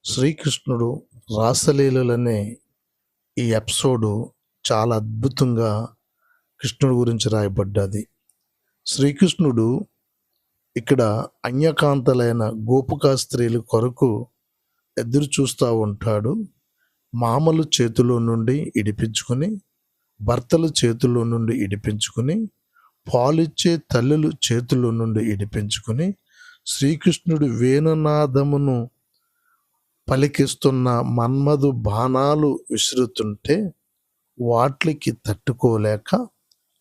శ్రీకృష్ణుడు రాసలీలలనే ఈ ఎపిసోడు చాలా అద్భుతంగా కృష్ణుడి గురించి రాయబడ్డది. శ్రీకృష్ణుడు ఇక్కడ అన్యకాంతలైన గోపికా స్త్రీల కొరకు ఎదురు చూస్తూ ఉంటాడు. మామలు చేతిలో నుండి ఇడిపించుకుని, భర్తల చేతిలో నుండి ఇడిపించుకుని, పాలిచ్చే తల్లులు చేతిలో నుండి ఇడిపించుకుని, శ్రీకృష్ణుడు వేణునాదమును పలికిస్తున్న మన్మధు బాణాలు విసురుతుంటే వాటికి తట్టుకోలేక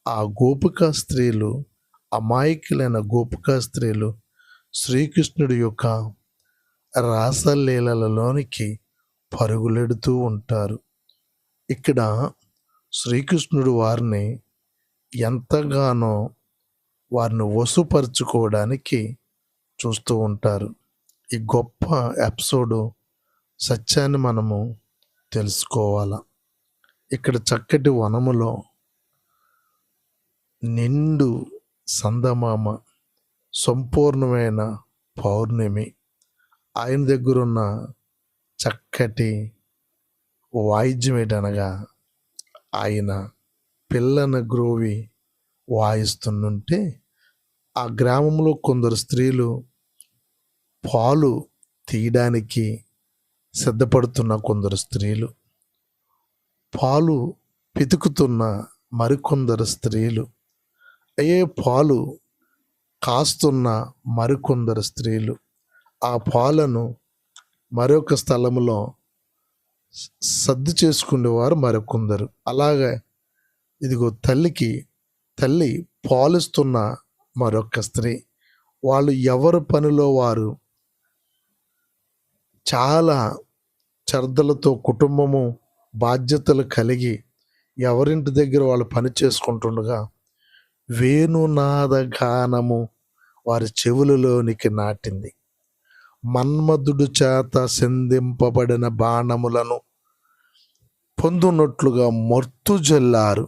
ఆ గోపికా స్త్రీలు, అమాయకులైన గోపికా స్త్రీలు శ్రీకృష్ణుడి యొక్క రాసలీలలోనికి పరుగులెడుతూ ఉంటారు. ఇక్కడ శ్రీకృష్ణుడు వారిని ఎంతగానో వారిని వశపరుచుకోవడానికి చూస్తూ ఉంటారు. ఈ గొప్ప ఎపిసోడు సత్యాన్ని మనము తెలుసుకోవాలా. ఇక్కడ చక్కటి వనములో నిండు సందమామ, సంపూర్ణమైన పౌర్ణమి, ఆయన దగ్గరున్న చక్కటి వాయిద్యం ఏంటనగా ఆయన పిల్లన గ్రోవి వాయిస్తుంటే ఆ గ్రామంలో కొందరు స్త్రీలు పాలు తీయడానికి సిద్ధపడుతున్న కొందరు స్త్రీలు, పాలు పితుకుతున్న మరికొందరు స్త్రీలు, పాలు కాస్తున్న మరికొందరు స్త్రీలు, ఆ పాలను మరొక స్థలంలో సర్దు చేసుకునేవారు మరికొందరు. అలాగే ఇదిగో తల్లి పాలిస్తున్న మరొక స్త్రీ, వాళ్ళు ఎవరి పనిలో వారు చాలా శ్రద్ధలతో కుటుంబము బాధ్యతలు కలిగి ఎవరింటి దగ్గర వాళ్ళు పని చేసుకుంటుండగా వేణునాద గానము వారి చెవులలోనికి నాటింది. మన్మధుడు చేత సంధింపబడిన బాణములను పొందునట్లుగా మర్తు జల్లారు.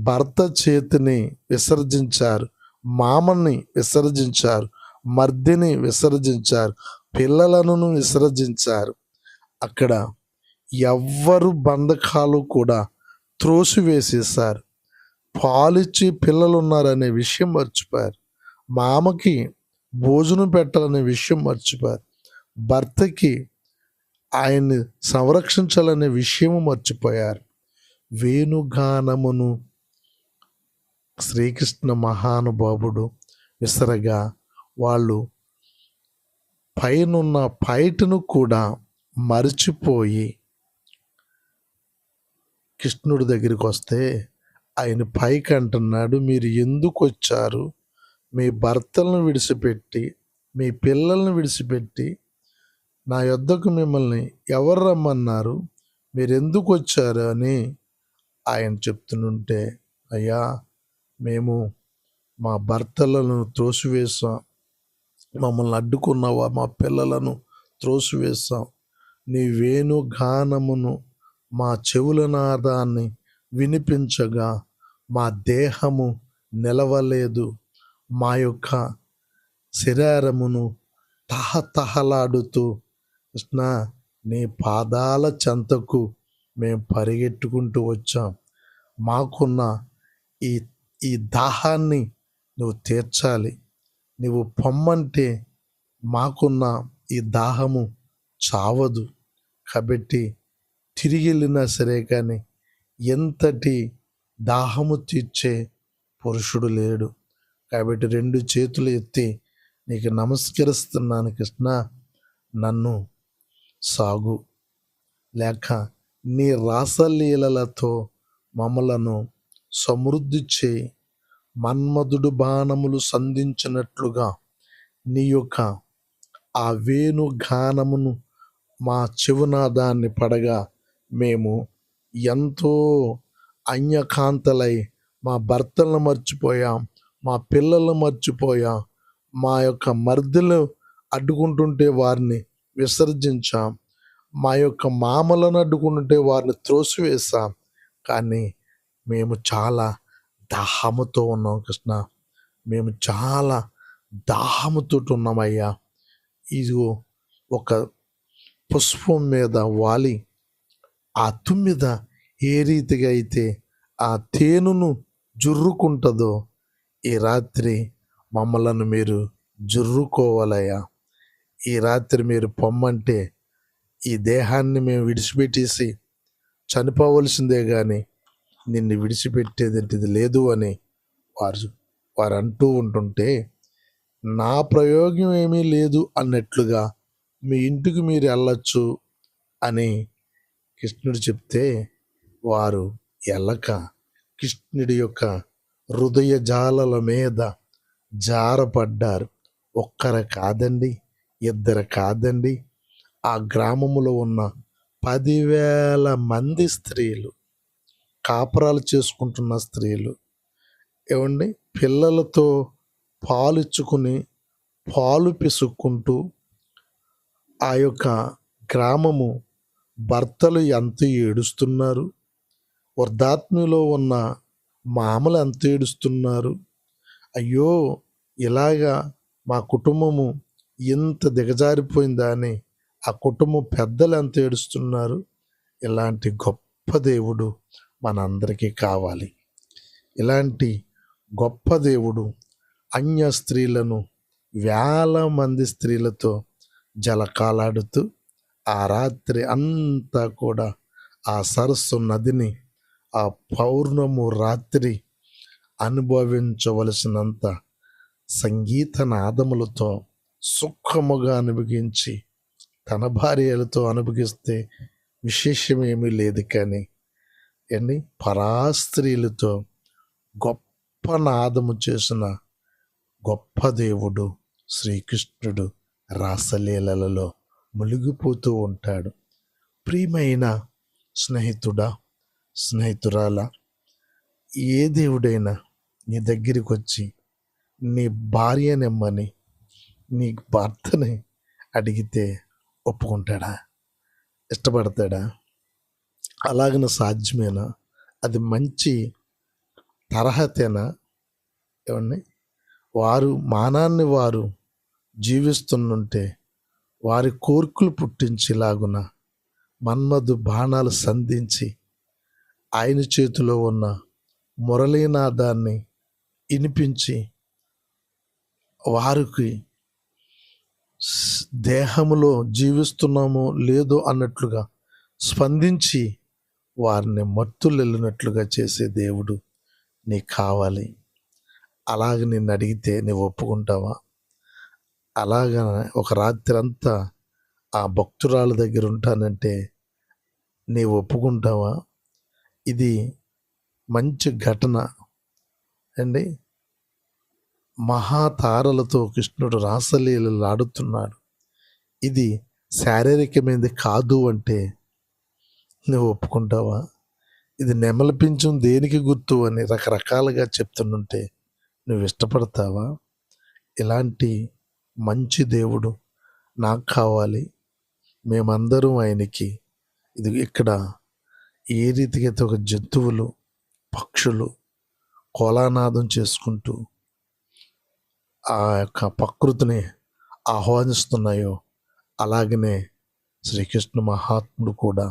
భర్త చేతిని విసర్జించారు, మామని విసర్జించారు, మర్దిని విసర్జించారు, పిల్లలను విసర్జించారు. అక్కడ ఎవ్వరు బంధకాలు కూడా త్రోసివేసేశారు. పాలిచ్చి పిల్లలు ఉన్నారనే విషయం మర్చిపోయారు. మామకి భోజనం పెట్టాలనే విషయం మర్చిపోయారు. భర్తకి ఆయన్ని సంరక్షించాలనే విషయం మర్చిపోయారు. వేణుగానమును శ్రీకృష్ణ మహానుభావుడు విసరగా వాళ్ళు పైనున్న పైటను కూడా మరిచిపోయి కృష్ణుడి దగ్గరికి వస్తే ఆయన పైకి అంటున్నాడు, మీరు ఎందుకు వచ్చారు? మీ భర్తలను విడిచిపెట్టి, మీ పిల్లల్ని విడిచిపెట్టి నా యొద్దకు మిమ్మల్ని ఎవరు రమ్మన్నారు? మీరు ఎందుకు వచ్చారు అని ఆయన చెప్తుంటే, అయ్యా మేము మా భర్తలను త్రోసివేశాం, మమ్మల్ని అడ్డుకున్నావా, మా పిల్లలను త్రోసివేశాం, నీ వేణుగానమును మా చెవుల నాదాన్ని వినిపించగా మా దేహము నిలవలేదు, మా యొక్క శరీరమును తహతహలాడుతూ కృష్ణ నీ పాదాల చెంతకు మేము పరిగెట్టుకుంటూ వచ్చాం. మాకున్న ఈ దాహాన్ని నువ్వు తీర్చాలి. నువ్వు పొమ్మంటే మాకున్న ఈ దాహము చావదు. కాబట్టి తిరిగి వెళ్ళినా సరే కానీ ఎంతటి దాహము తీర్చే పురుషుడు లేడు. కాబట్టి 2 చేతులు ఎత్తి నీకు నమస్కరిస్తున్నాను కృష్ణ, నన్ను సాగు, లేక నీ రాసలీలలతో మమ్మలను సమృద్ధి చేయి. మన్మధుడు బాణములు సంధించినట్లుగా నీ యొక్క ఆ వేణుగానమును మా చెవునాదాన్ని పడగా మేము ఎంతో అన్యకాంతలై మా భర్తలను మర్చిపోయాం, మా పిల్లలను మర్చిపోయాం, మా యొక్క మర్దులు అడ్డుకుంటుంటే వారిని విసర్జించాం, మా యొక్క మామలను అడ్డుకుంటుంటే వారిని త్రోసివేశాం. కానీ మేము చాలా దాహముతో ఉన్నాం కృష్ణ, మేము చాలా దాహముతో ఉన్నామయ్యా. ఇదిగో ఒక పుష్పం మీద వాలి ఆ తుమ్మిద ఏ రీతిగా అయితే ఆ తేనెను జుర్రుకుంటుందో ఈ రాత్రి మమ్మలను మీరు జుర్రుకోవాలయ్యా. ఈ రాత్రి మీరు పొమ్మంటే ఈ దేహాన్ని మేము విడిచిపెట్టేసి చనిపోవలసిందే కానీ నిన్ను విడిచిపెట్టేది లేదు అని వారు అంటూ ఉంటుంటే, నా ప్రయోగం ఏమీ లేదు అన్నట్లుగా మీ ఇంటికి మీరు వెళ్ళొచ్చు అని కృష్ణుడు చెప్తే వారు వెళ్ళక కృష్ణుడి యొక్క హృదయ జాలల మీద జారపడ్డారు. ఒక్కరు కాదండి, ఇద్దరు కాదండి, ఆ గ్రామములో ఉన్న 10,000 మంది స్త్రీలు, కాపురాలు చేసుకుంటున్న స్త్రీలు ఏమండి, పిల్లలతో పాలిచ్చుకుని పాలు పిసుక్కుంటూ ఆ యొక్క గ్రామము భర్తలు ఎంత ఏడుస్తున్నారు, వృద్ధాత్మ్యంలో ఉన్న మామలు ఎంత ఏడుస్తున్నారు. అయ్యో, ఇలాగా మా కుటుంబము ఇంత దిగజారిపోయిందా అని ఆ కుటుంబం పెద్దలు ఎంత ఏడుస్తున్నారు. ఇలాంటి గొప్ప దేవుడు మనందరికీ కావాలి. ఇలాంటి గొప్ప దేవుడు అన్య స్త్రీలను 1,000 మంది స్త్రీలతో జలకాలాడుతూ ఆ రాత్రి అంతా కూడా ఆ సరస్సు నదిని ఆ పౌర్ణము రాత్రి అనుభవించవలసినంత సంగీత నాదములతో సుఖముగా అనుభవించి తన భార్యలతో అనుభవిస్తే విశేషమేమీ లేదు. కానీ ఎన్ని పరాస్త్రీలతో గొప్ప నాదము చేసిన గొప్ప దేవుడు శ్రీకృష్ణుడు రాసలీలలో మునిగిపోతూ ఉంటాడు. ప్రియమైన స్నేహితుడా, స్నేహితురాలా, ఏ దేవుడైనా నీ దగ్గరికి వచ్చి నీ భార్యనెమ్మని, నీ భర్తని అడిగితే ఒప్పుకుంటాడా? ఇష్టపడతాడా? అలాగన సాధ్యమేనా? అది మంచి తరహతేనా? ఏమండి, వారు మానాన్ని వారు జీవిస్తుంటే వారి కోర్కులు పుట్టించేలాగున మన్మధు బాణాలు సంధించి ఆయన చేతిలో ఉన్న మురళీనాదాన్ని వినిపించి వారికి దేహములో జీవిస్తున్నామో లేదో అన్నట్లుగా స్పందించి వారిని మత్తులెళ్ళినట్లుగా చేసే దేవుడు నీకు కావాలి. అలాగ నిన్ను అడిగితే నువ్వు ఒప్పుకుంటావా? అలాగ ఒక రాత్రి అంతా ఆ భక్తురాల దగ్గర ఉంటానంటే నీవు ఒప్పుకుంటావా? ఇది మంచి ఘటన అండి. మహాతారలతో కృష్ణుడు రాసలీలలు ఆడుతున్నాడు. ఇది శారీరకమైనది కాదు అంటే నువ్వు ఒప్పుకుంటావా? ఇది నెమలిపించం దేనికి గుర్తు అని రకరకాలుగా చెప్తుంటే నువ్వు ఇష్టపడతావా? ఇలాంటి మంచి దేవుడు నాకు కావాలి. మేమందరం ఆయనకి ఇది ఇక్కడ ఏ రీతిగా అయితే ఒక జంతువులు, పక్షులు కోలానాదం చేసుకుంటూ ఆ యొక్క ప్రకృతిని ఆహ్వానిస్తున్నాయో అలాగనే శ్రీకృష్ణ మహాత్ముడు కూడా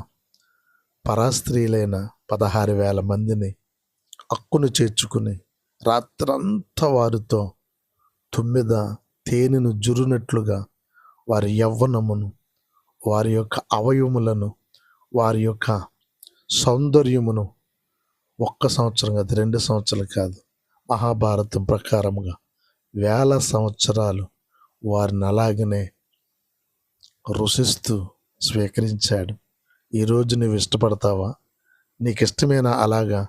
పరాస్త్రీలైన 16,000 మందిని హక్కును చేర్చుకుని రాత్రంతా వారితో తుమ్మిద తేనెను జురునట్లుగా వారి యవ్వనమును, వారి యొక్క అవయములను, వారి యొక్క సౌందర్యమును 1 సంవత్సరం కాదు, 2 సంవత్సరాలు కాదు, మహాభారతం ప్రకారముగా 1000 సంవత్సరాలు వారిని అలాగనే రుచిస్తూ స్వీకరించాడు. ఈరోజు నువ్వు ఇష్టపడతావా? నీకు ఇష్టమైన అలాగా